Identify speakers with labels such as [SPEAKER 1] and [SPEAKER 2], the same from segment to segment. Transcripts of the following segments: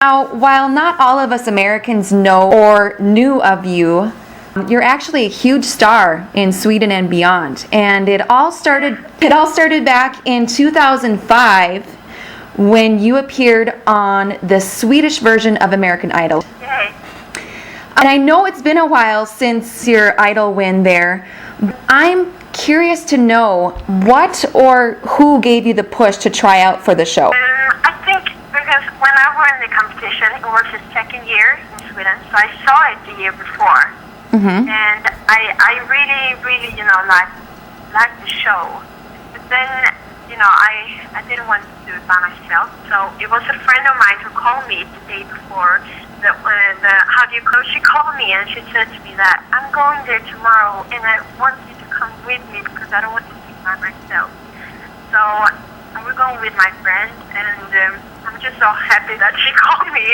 [SPEAKER 1] Now, while not all of us Americans know or knew of you, you're actually a huge star in Sweden and beyond. And it all started back in 2005 when you appeared on the Swedish version of American Idol.
[SPEAKER 2] Yay.
[SPEAKER 1] And I know it's been a while since your Idol win there. I'm curious to know what or who gave you the push to try out for the show.
[SPEAKER 2] I think because when I won the competition, it was the second year in Sweden, so I saw it the year before.
[SPEAKER 1] Mm-hmm.
[SPEAKER 2] And I really, liked the show. But then, I didn't want to do it by myself, so it was a friend of mine who called me the day before. She called me and she said to me that I'm going there tomorrow and I want you to come with me because I don't want to be by myself. So I was going with my friend and I'm just so happy that she called me.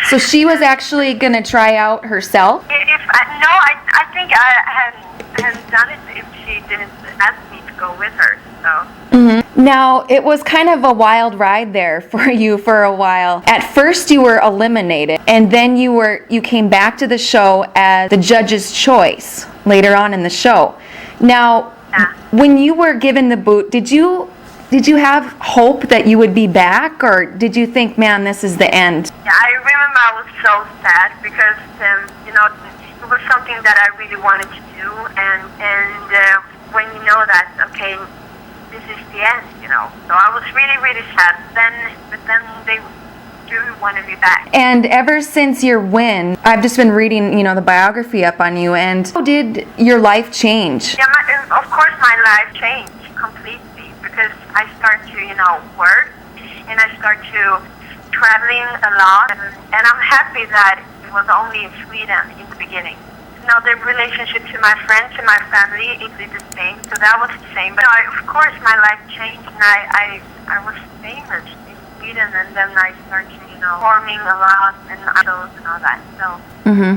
[SPEAKER 1] So she was actually going to try out herself?
[SPEAKER 2] I think I hadn't done it if she didn't ask me to go with her. So.
[SPEAKER 1] Mm-hmm. Now, it was kind of a wild ride there for you for a while. At first you were eliminated, and then you came back to the show as the judge's choice later on in the show. Now, when you were given the boot, did you have hope that you would be back, or did you think, man, this is the end?
[SPEAKER 2] Yeah, I remember I was so sad because, it was something that I really wanted to do, and when you know that, okay, this is the end, So I was really, really sad. But then they do want me back.
[SPEAKER 1] And ever since your win, I've just been reading, the biography up on you, and how did your life change?
[SPEAKER 2] Yeah, of course my life changed completely because I start to, work and I start to traveling a lot, and I'm happy that it was only in Sweden in the beginning. The relationship to my friends and my family is the same, so that was the same. But of course my life changed, and I was famous in Sweden, and then I started, performing a lot and idols and all that. So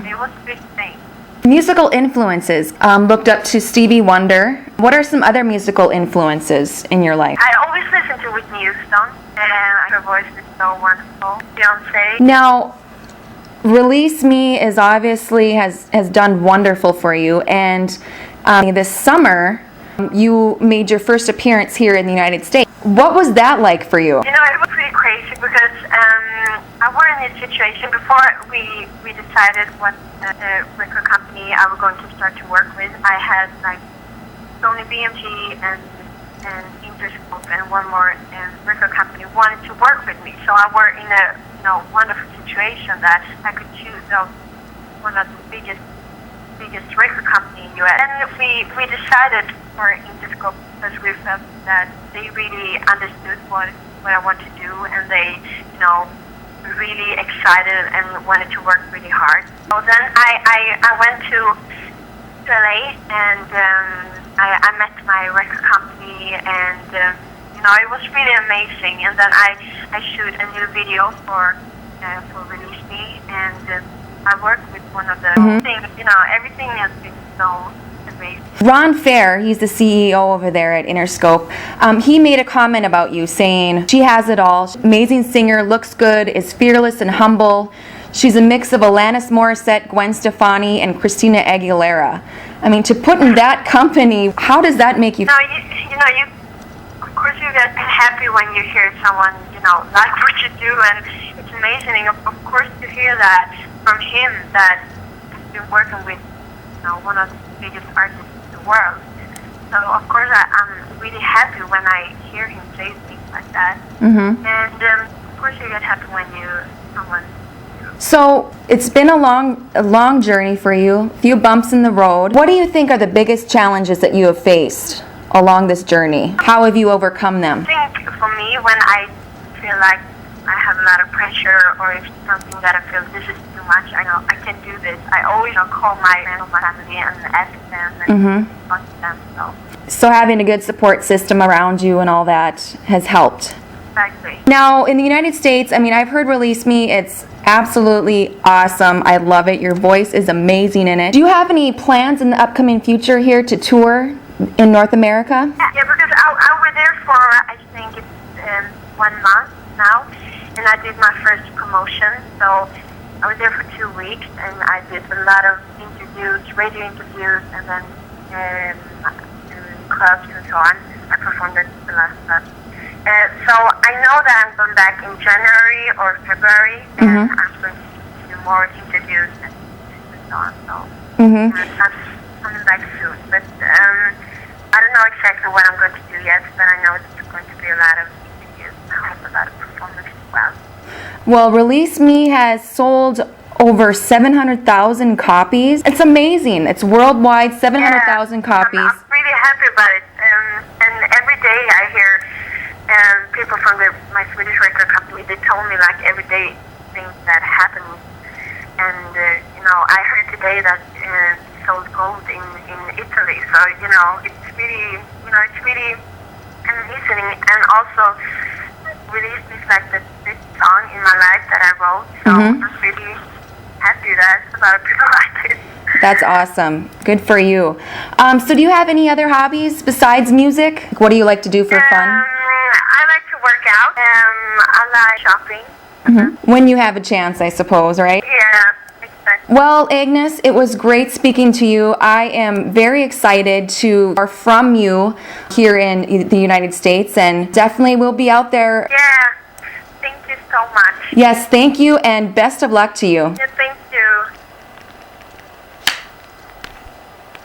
[SPEAKER 2] it was a big thing.
[SPEAKER 1] Musical influences. Looked up to Stevie Wonder. What are some other musical influences in your life?
[SPEAKER 2] I always listen to Whitney Houston, and her voice is so wonderful. Beyonce.
[SPEAKER 1] Now, Release Me is obviously has done wonderful for you, and this summer you made your first appearance here in the United States. What was that like for you?
[SPEAKER 2] It was pretty crazy because I was in this situation before we decided what record company I was going to start to work with. I had Sony BMG and Interscope and one more record company wanted to work with me. So I were in a wonderful situation that I could choose one of the biggest record company in US. And we decided for Interscope because we felt that they really understood what I want to do, and they really excited and wanted to work really hard. So then I went to LA and I met my record company, and it was really amazing. And then I shoot a new video for Release Me, and I worked with one of the things. Everything has been so amazing.
[SPEAKER 1] Ron Fair, he's the CEO over there at Interscope. He made a comment about you saying, she has it all. Amazing singer, looks good, is fearless and humble. She's a mix of Alanis Morissette, Gwen Stefani, and Christina Aguilera. I mean, to put in that company, how does that make you feel?
[SPEAKER 2] Of course you get happy when you hear someone, like what you do, and it's amazing, of course, to hear that from him, that he's been working with, one of the biggest artists in the world. So, of course, I'm really happy when I hear him say things like that. Mm-hmm. And, of course, you get happy when someone...
[SPEAKER 1] So, it's been a long journey for you, a few bumps in the road. What do you think are the biggest challenges that you have faced along this journey? How have you overcome them?
[SPEAKER 2] I think for me, when I feel like I have a lot of pressure, or if something that I feel this is too much, I know I can do this. I always call my family and ask them and talk to them.
[SPEAKER 1] So having a good support system around you and all that has helped.
[SPEAKER 2] Exactly.
[SPEAKER 1] Now, in the United States, I've heard Release Me. It's absolutely awesome. I love it. Your voice is amazing in it. Do you have any plans in the upcoming future here to tour in North America?
[SPEAKER 2] Yeah, because I was there for, I think it's 1 month now, and I did my first promotion. So I was there for 2 weeks, and I did a lot of interviews, radio interviews, and then in clubs and so on. I performed at the last club. So I know that I'm going back in January or February, and I'm going to do more interviews and so on. So I'm coming back soon. But I don't know exactly what I'm going to do yet, but I know it's going to be a lot of interviews. I have a lot of performance as well.
[SPEAKER 1] Well, Release Me has sold over 700,000 copies. It's amazing. It's worldwide, 700,000 copies.
[SPEAKER 2] I'm really happy about it. And every day I hear people from my Swedish record company, they told me like every day things that happen. And, I heard today that sold gold in Italy. So, it's really amazing. And also, Release Me is like the big song in my life that I wrote. So I'm really happy that a lot of people like it.
[SPEAKER 1] That's awesome. Good for you. So do you have any other hobbies besides music? What do you like to do for fun?
[SPEAKER 2] I like to work out. I like shopping.
[SPEAKER 1] When you have a chance, I suppose, right?
[SPEAKER 2] Yeah, exactly.
[SPEAKER 1] Well, Agnes, it was great speaking to you. I am very excited to hear from you here in the United States, and definitely we'll be out there.
[SPEAKER 2] Yeah, thank you so much.
[SPEAKER 1] Yes, thank you, and best of luck to you.
[SPEAKER 2] Yeah, thank